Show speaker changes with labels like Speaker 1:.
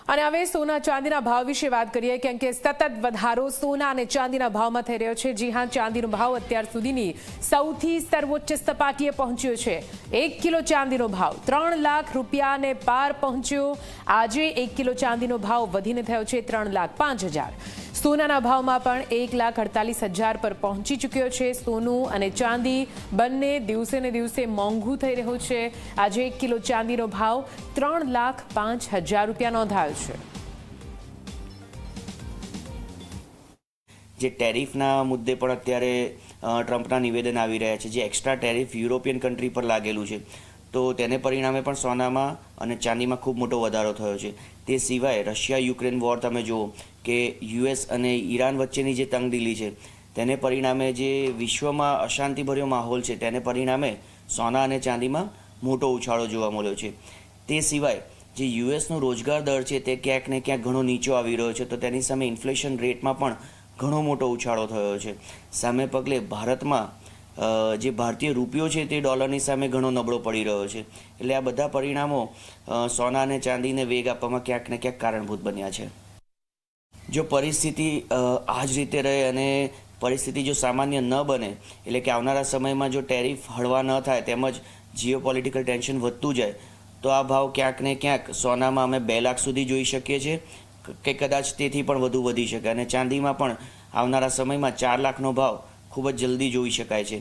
Speaker 1: અને હવે સોના ચાંદીના ભાવ વિશે વાત કરીએ કેમ કે સતત વધારો સોના અને ચાંદીના ભાવમાં થઈ રહ્યો છે। જી હા, ચાંદીનો ભાવ અત્યાર સુધીની સૌથી સર્વોચ્ચ સપાટીએ પહોંચ્યો છે। 1 કિલો ચાંદીનો ભાવ 3 લાખ રૂપિયાને પાર પહોંચ્યો। આજે 1 કિલો ચાંદીનો ભાવ વધીને થયો છે 3,05,000। સોનાના ભાવમાં પણ 1,48,000 પર પહોંચી ચૂક્યો છે। સોનું અને ચાંદી બંને દિવસે ને દિવસે મોંઘું થઈ રહ્યું છે। આજે 1 કિલો ચાંદીનો ભાવ 3,05,000 રૂપિયા નોંધાયો છે।
Speaker 2: જે ટેરિફના મુદ્દે પણ અત્યારે ટ્રમ્પના નિવેદન આવી રહ્યા છે, જે એક્સ્ટ્રા ટેરિફ યુરોપિયન કન્ટ્રી પર લાગેલું છે, તો તેને પરિણામે પણ સોનામાં અને ચાંદીમાં ખૂબ મોટો વધારો થયો છે। તે સિવાય રશિયા યુક્રેન વોર તમે જુઓ કે યુએસ અને ઈરાન વચ્ચેની જે તંગદિલી છે તેને પરિણામે જે વિશ્વમાં અશાંતિભર્યો માહોલ છે તેને પરિણામે સોના અને ચાંદીમાં મોટો ઉછાળો જોવા મળ્યો છે। તે સિવાય જે યુએસનો રોજગાર દર છે તે ક્યાંક ને ક્યાંક ઘણો નીચો આવી રહ્યો છે, તો તેની સામે ઇન્ફ્લેશન રેટમાં પણ ઘણો મોટો ઉછાળો થયો છે। સામે પગલે ભારતમાં જે ભારતીય રૂપિયો છે તે ડોલરની સામે ઘણો નબળો પડી રહ્યો છે। એટલે આ બધા પરિણામો સોના અને ચાંદીને વેગ આપવામાં ક્યાંક ને ક્યાંક કારણભૂત બન્યા છે। જો પરિસ્થિતિ આ જ રીતે રહે અને પરિસ્થિતિ જો સામાન્ય ન બને, એટલે કે આવનારા સમયમાં જો ટેરિફ હળવા ન થાય તેમજ જીઓપોલિટિકલ ટેન્શન વધતું જાય, તો આ ભાવ ક્યાંક ને ક્યાંક સોનામાં અમે 2 લાખ સુધી જોઈ શકીએ છીએ કે કદાચ તેથી પણ વધુ વધી શકે, અને ચાંદીમાં પણ આવનારા સમયમાં 4 લાખનો ભાવ ખૂબ જ જલ્દી જોઈ શકાય છે।